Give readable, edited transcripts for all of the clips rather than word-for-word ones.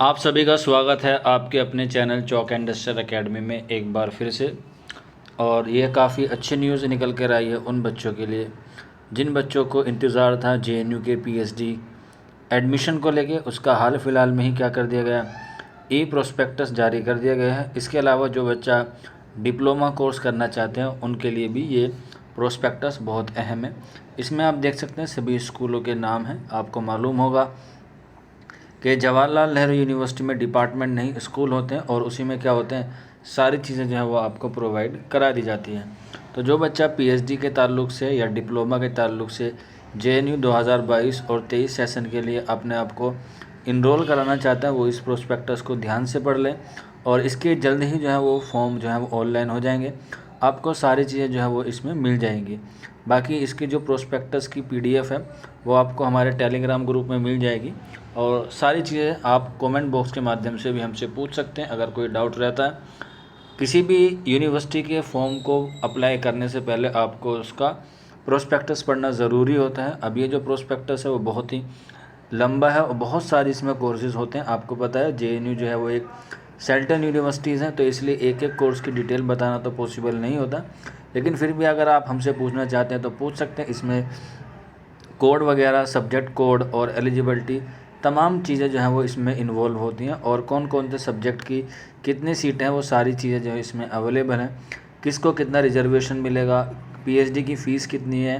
आप सभी का स्वागत है आपके अपने चैनल चौक इंडस्ट्रियल एकेडमी में एक बार फिर से। और यह काफ़ी अच्छी न्यूज़ निकल कर आई है उन बच्चों के लिए जिन बच्चों को इंतज़ार था जेएनयू के पीएचडी एडमिशन को लेके। उसका हाल फ़िलहाल में ही क्या कर दिया गया, ई प्रोस्पेक्टस जारी कर दिया गया है। इसके अलावा जो बच्चा डिप्लोमा कोर्स करना चाहते हैं उनके लिए भी ये प्रोस्पेक्टस बहुत अहम है। इसमें आप देख सकते हैं सभी स्कूलों के नाम हैं। आपको मालूम होगा कि जवाहरलाल नेहरू यूनिवर्सिटी में डिपार्टमेंट नहीं स्कूल होते हैं और उसी में क्या होते हैं, सारी चीज़ें जो है वो आपको प्रोवाइड करा दी जाती हैं। तो जो बच्चा पीएचडी के ताल्लुक़ से या डिप्लोमा के ताल्लुक़ से जेएनयू 2022 और 23 सेशन के लिए अपने आप को इनरोल कराना चाहता है वो इस प्रोस्पेक्टस को ध्यान से पढ़ लें। और इसके जल्द ही जो है वो फॉर्म जो है वो ऑनलाइन हो जाएंगे। आपको सारी चीज़ें जो है वो इसमें मिल जाएंगी। बाकी इसकी जो प्रोस्पेक्टस की पीडीएफ है वो आपको हमारे टेलीग्राम ग्रुप में मिल जाएगी। और सारी चीज़ें आप कमेंट बॉक्स के माध्यम से भी हमसे पूछ सकते हैं अगर कोई डाउट रहता है। किसी भी यूनिवर्सिटी के फॉर्म को अप्लाई करने से पहले आपको उसका प्रोस्पेक्टस पढ़ना ज़रूरी होता है। अब ये जो प्रोस्पेक्टस है वो बहुत ही लंबा है और बहुत सारी इसमें कोर्सेज़ होते हैं। आपको पता है जेएनयू जो है वो एक सेल्टन यूनिवर्सिटीज़ हैं, तो इसलिए एक एक कोर्स की डिटेल बताना तो पॉसिबल नहीं होता। लेकिन फिर भी अगर आप हमसे पूछना चाहते हैं तो पूछ सकते हैं। इसमें कोड वगैरह, सब्जेक्ट कोड और एलिजिबिलिटी तमाम चीज़ें जो हैं वो इसमें इन्वॉल्व होती हैं। और कौन कौन से सब्जेक्ट की कितनी सीटें हैं वो सारी चीज़ें जो है इसमें अवेलेबल हैं। किसको कितना रिजर्वेशन मिलेगा, पीएचडी की फ़ीस कितनी है।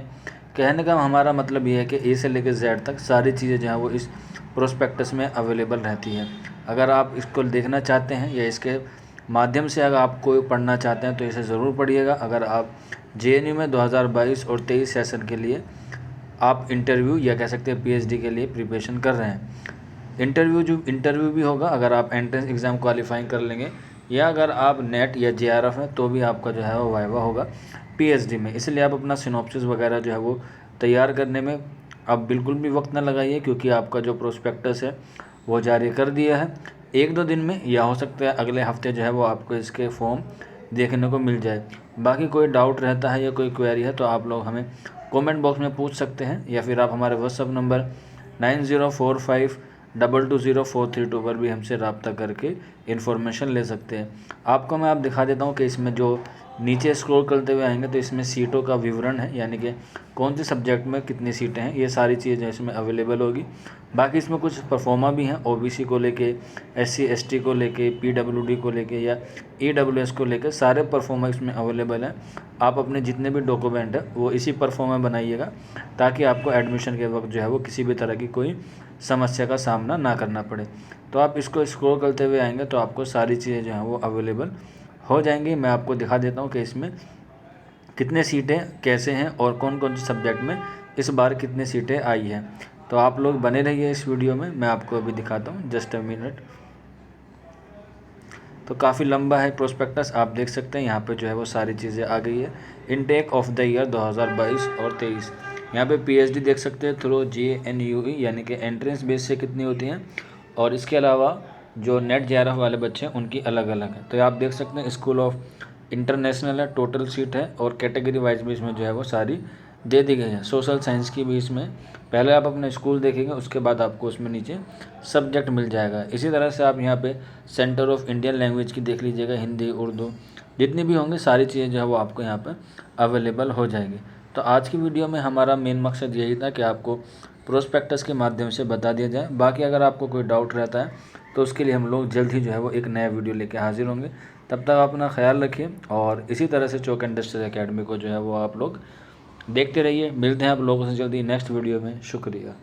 कहने का हमारा मतलब ये है कि ए से लेकर जेड तक सारी चीज़ें जो हैं वो इस प्रोस्पेक्टस में अवेलेबल रहती हैं। अगर आप इसको देखना चाहते हैं या इसके माध्यम से अगर आप कोई पढ़ना चाहते हैं तो इसे ज़रूर पढ़िएगा। अगर आप जेएनयू में 2022 और 23 सेशन के लिए आप इंटरव्यू या कह सकते हैं पीएचडी के लिए प्रिपरेशन कर रहे हैं, इंटरव्यू भी होगा अगर आप एंट्रेंस एग्ज़ाम क्वालिफाइंग कर लेंगे, या अगर आप नेट या जेआरएफ हैं तो भी आपका जो है वो वाइवा होगा पीएचडी में। इसलिए आप अपना सिनॉप्सिस वगैरह जो है वो तैयार करने में आप बिल्कुल भी वक्त ना लगाइए, क्योंकि आपका जो प्रोस्पेक्टस है वो जारी कर दिया है। 1-2 दिन में या हो सकता है अगले हफ्ते जो है वो आपको इसके फॉर्म देखने को मिल जाए। बाकी कोई डाउट रहता है या कोई क्वेरी है तो आप लोग हमें कमेंट बॉक्स में पूछ सकते हैं, या फिर आप हमारे व्हाट्सअप नंबर 9045220432 पर भी हमसे रब्ता करके इन्फॉर्मेशन ले सकते हैं। आपको मैं दिखा देता हूँ कि इसमें जो नीचे स्क्रॉल करते हुए आएंगे तो इसमें सीटों का विवरण है, यानी कि कौन से सब्जेक्ट में कितनी सीटें हैं, ये सारी चीज़ें इसमें अवेलेबल होगी। बाकी इसमें कुछ परफॉर्मा भी हैं, ओबीसी को लेके, एससी एसटी को लेके, पीडब्ल्यूडी को लेके या ईडब्ल्यूएस को लेके सारे परफॉर्मा इसमें अवेलेबल हैं। आप अपने जितने भी डॉक्यूमेंट है वो इसी परफॉर्मा बनाइएगा, ताकि आपको एडमिशन के वक्त जो है वो किसी भी तरह की कोई समस्या का सामना ना करना पड़े। तो आप इसको स्क्रॉल करते हुए आएंगे तो आपको सारी चीज़ें जो हैं वो अवेलेबल हो जाएंगी। मैं आपको दिखा देता हूँ कि इसमें कितने सीटें कैसे हैं और कौन कौन से सब्जेक्ट में इस बार कितनी सीटें आई हैं। तो आप लोग बने रहिए इस वीडियो में, मैं आपको अभी दिखाता हूँ, जस्ट अ मिनट। तो काफ़ी लंबा है प्रोस्पेक्टस, आप देख सकते हैं यहाँ पे जो है वो सारी चीज़ें आ गई है। इनटेक ऑफ द ईयर 2022 और 23, यहाँ पे पीएचडी देख सकते हैं थ्रू जेएनयू यानी कि एंट्रेंस बेस से कितनी होती हैं, और इसके अलावा जो नेट जेआरएफ वाले बच्चे हैं उनकी अलग अलग है। तो आप देख सकते हैं स्कूल ऑफ इंटरनेशनल है, टोटल सीट है, और कैटेगरी वाइज भी इसमें जो है वो सारी दे दी गई है। सोशल साइंस की भी इसमें पहले आप अपना स्कूल देखेंगे, उसके बाद आपको उसमें नीचे सब्जेक्ट मिल जाएगा। इसी तरह से आप यहाँ पे सेंटर ऑफ इंडियन लैंग्वेज की देख लीजिएगा, हिंदी, उर्दू जितनी भी होंगी सारी चीज़ें जो है वो आपको यहाँ पे अवेलेबल हो जाएगी। तो आज की वीडियो में हमारा मेन मकसद यही था कि आपको प्रोस्पेक्टस के माध्यम से बता दिया जाए। बाकी अगर आपको कोई डाउट रहता है तो उसके लिए हम लोग जल्द ही जो है वो एक नया वीडियो लेके हाजिर होंगे। तब तक आप अपना ख्याल रखिए और इसी तरह से चौक इंडस्ट्रियल एकेडमी को जो है वो आप लोग देखते रहिए। मिलते हैं आप लोगों से जल्दी नेक्स्ट वीडियो में। शुक्रिया।